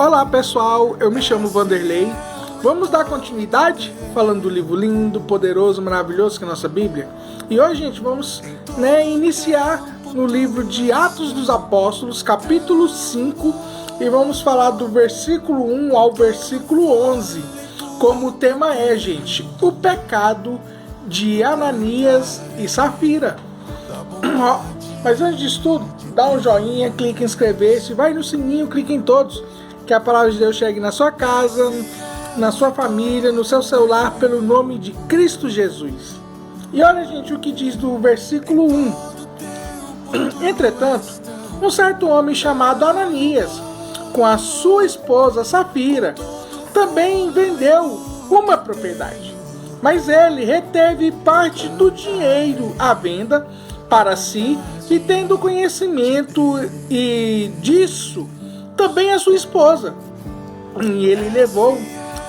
Olá pessoal, eu me chamo Vanderlei. Vamos dar continuidade falando do livro lindo, poderoso, maravilhoso que é a nossa Bíblia. E hoje, gente, vamos iniciar no livro de Atos dos Apóstolos, capítulo 5, e vamos falar do versículo 1 ao versículo 11. Como o tema é, gente, o pecado de Ananias e Safira. Mas antes disso tudo, dá um joinha, clica em inscrever-se, vai no sininho, clica em todos, que a palavra de Deus chegue na sua casa, na sua família, no seu celular, pelo nome de Cristo Jesus. E olha, gente, o que diz do versículo 1. Entretanto, um certo homem chamado Ananias, com a sua esposa Safira, também vendeu uma propriedade. Mas ele reteve parte do dinheiro à venda para si, e tendo conhecimento disso, também a sua esposa. E ele levou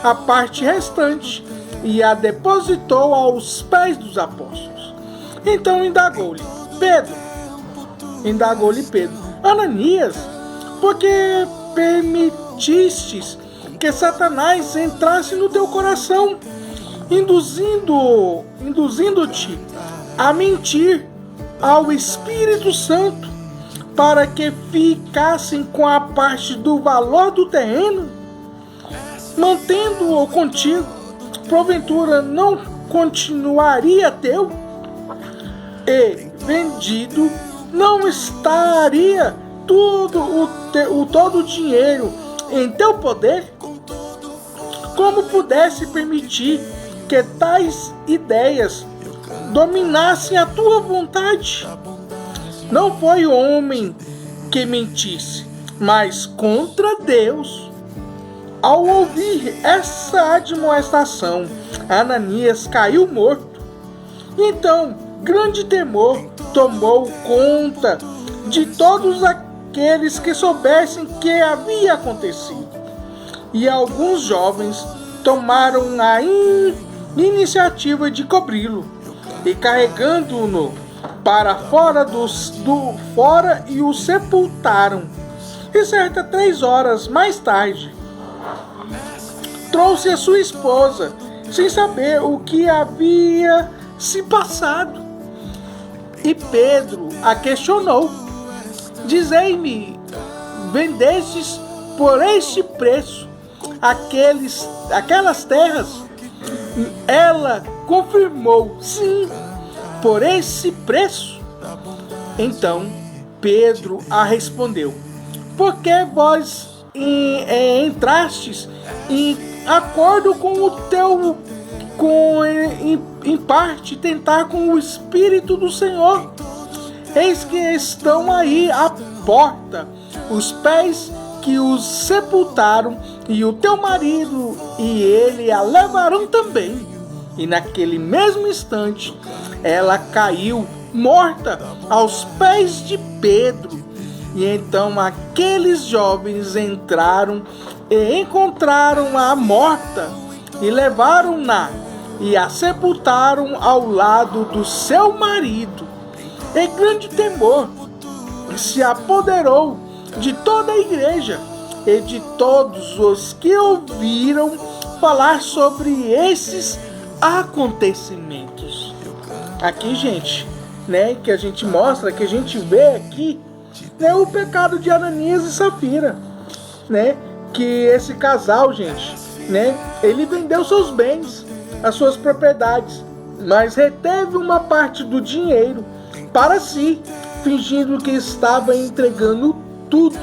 a parte restante e a depositou aos pés dos apóstolos. Então indagou-lhe Pedro, Ananias, por que permitistes que Satanás entrasse no teu coração, induzindo-te a mentir ao Espírito Santo, para que ficassem com a parte do valor do terreno, mantendo-o contigo, porventura não continuaria teu? E vendido, não estaria todo o dinheiro em teu poder? Como pudesse permitir que tais ideias dominassem a tua vontade? Não foi o homem que mentisse, mas contra Deus. Ao ouvir essa admoestação, Ananias caiu morto. Então, grande temor tomou conta de todos aqueles que soubessem que havia acontecido. E alguns jovens tomaram a iniciativa de cobri-lo, e carregando-o para fora fora e o sepultaram. E certa 3 horas mais tarde, trouxe a sua esposa, sem saber o que havia se passado. E Pedro a questionou: dizei-me, vendestes por este preço aquelas terras? Ela confirmou: sim, por esse preço. Então Pedro a respondeu: por que vós entrastes em acordo em parte tentar com o Espírito do Senhor? Eis que estão aí à porta os pés que os sepultaram, e o teu marido e ele a levarão também. E naquele mesmo instante ela caiu morta aos pés de Pedro. E então aqueles jovens entraram e encontraram-a morta, e levaram-na e a sepultaram ao lado do seu marido. E grande temor se apoderou de toda a igreja e de todos os que ouviram falar sobre esses acontecimentos. Aqui, gente, que a gente mostra, que a gente vê aqui, o pecado de Ananias e Safira, que esse casal, gente, ele vendeu seus bens, as suas propriedades, mas reteve uma parte do dinheiro para si, fingindo que estava entregando tudo.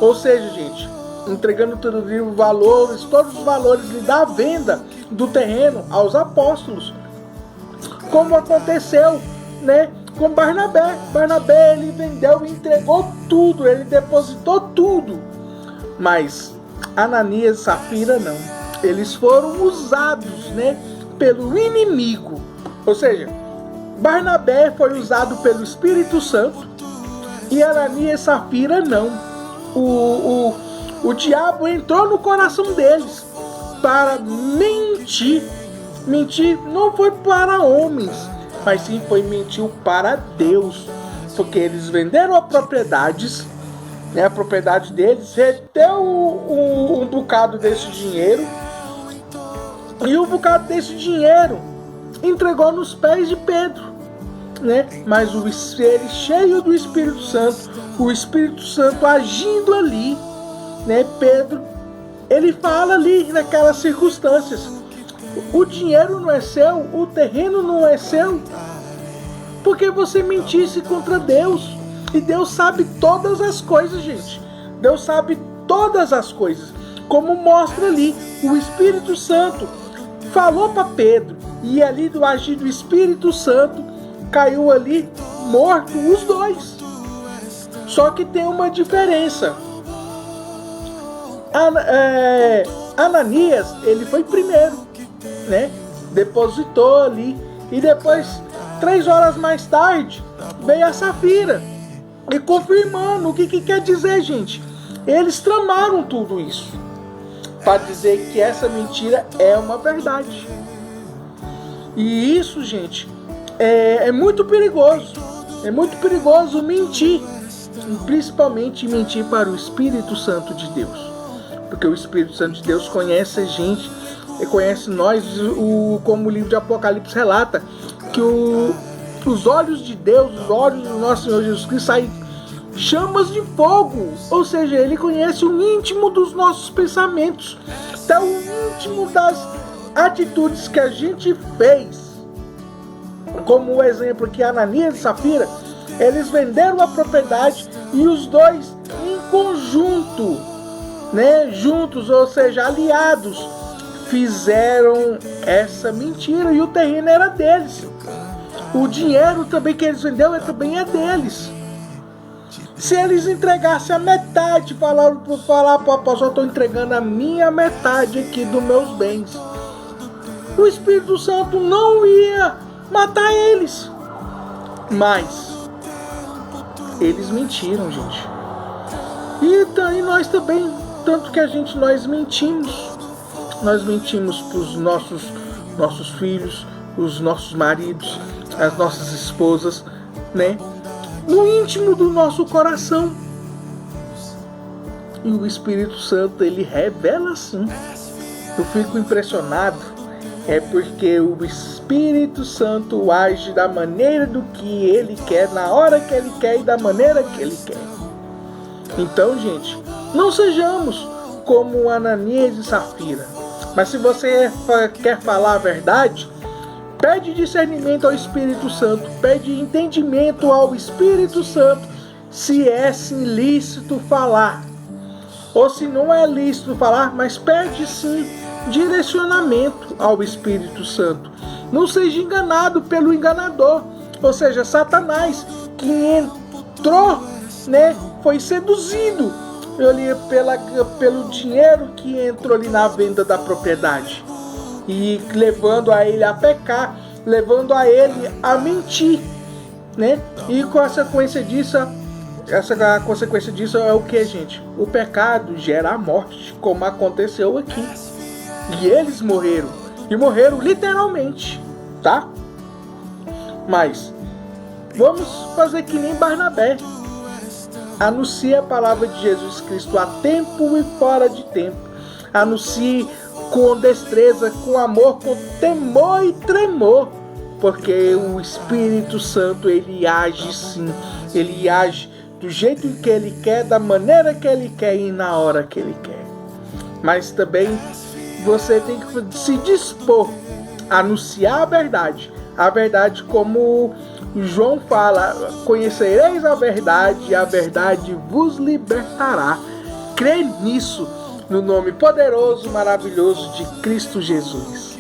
Ou seja, gente, entregando todos os valores da venda do terreno aos apóstolos, como aconteceu, com Barnabé. Barnabé, ele vendeu e entregou tudo, ele depositou tudo. Mas Ananias e Safira não. Eles foram usados, pelo inimigo. Ou seja, Barnabé foi usado pelo Espírito Santo e Ananias e Safira não. O diabo entrou no coração deles para mentir. Mentir não foi para homens, mas sim foi mentir para Deus, porque eles venderam as propriedades né, a propriedade deles, reteu um bocado desse dinheiro, e um bocado desse dinheiro entregou nos pés de Pedro, né? Mas ele cheio do Espírito Santo, o Espírito Santo agindo ali, né? Pedro, ele fala ali naquelas circunstâncias: o dinheiro não é seu, o terreno não é seu, porque você mentisse contra Deus. E Deus sabe todas as coisas, gente. Deus sabe todas as coisas. Como mostra ali, o Espírito Santo falou para Pedro, e ali do agir do Espírito Santo caiu ali morto os dois. Só que tem uma diferença. Ananias, ele foi primeiro, né? Depositou ali, e depois, 3 horas mais tarde, veio a Safira, e confirmando. O que quer dizer, gente? Eles tramaram tudo isso para dizer que essa mentira é uma verdade. E isso, gente, é muito perigoso. É muito perigoso mentir, principalmente mentir para o Espírito Santo de Deus, porque o Espírito Santo de Deus conhece a gente, e conhece nós, como o livro de Apocalipse relata, que os olhos de Deus, os olhos do nosso Senhor Jesus Cristo saem chamas de fogo. Ou seja, ele conhece o íntimo dos nossos pensamentos, até o íntimo das atitudes que a gente fez. Como o exemplo aqui, Ananias e Safira, eles venderam a propriedade, e os dois em conjunto, né, juntos, ou seja, aliados, fizeram essa mentira, e o terreno era deles. O dinheiro também que eles venderam também é deles. Se eles entregassem a metade, falar para o apóstolo: estou entregando a minha metade aqui dos meus bens, o Espírito Santo não ia matar eles. Mas eles mentiram, gente. E nós também, tanto que nós mentimos. Nós mentimos para os nossos filhos, os nossos maridos, as nossas esposas, né? No íntimo do nosso coração. E o Espírito Santo, ele revela assim. Eu fico impressionado, porque o Espírito Santo age da maneira do que ele quer, na hora que ele quer e da maneira que ele quer. Então, gente, não sejamos como Ananias e Safira. Mas se você quer falar a verdade, pede discernimento ao Espírito Santo, pede entendimento ao Espírito Santo, se é sim lícito falar, ou se não é lícito falar, mas pede sim direcionamento ao Espírito Santo. Não seja enganado pelo enganador, ou seja, Satanás, que entrou, né, foi seduzido pelo dinheiro que entrou ali na venda da propriedade, e levando a ele a pecar, levando a ele a mentir, né? E a consequência disso é o que, gente? O pecado gera a morte, como aconteceu aqui. E eles morreram, e morreram literalmente, tá? Mas vamos fazer que nem Barnabé. Anuncie a palavra de Jesus Cristo a tempo e fora de tempo. Anuncie com destreza, com amor, com temor e tremor, porque o Espírito Santo, ele age sim, ele age do jeito que ele quer, da maneira que ele quer e na hora que ele quer. Mas também você tem que se dispor a anunciar a verdade como João fala: conhecereis a verdade, e a verdade vos libertará. Crê nisso, no nome poderoso, maravilhoso de Cristo Jesus.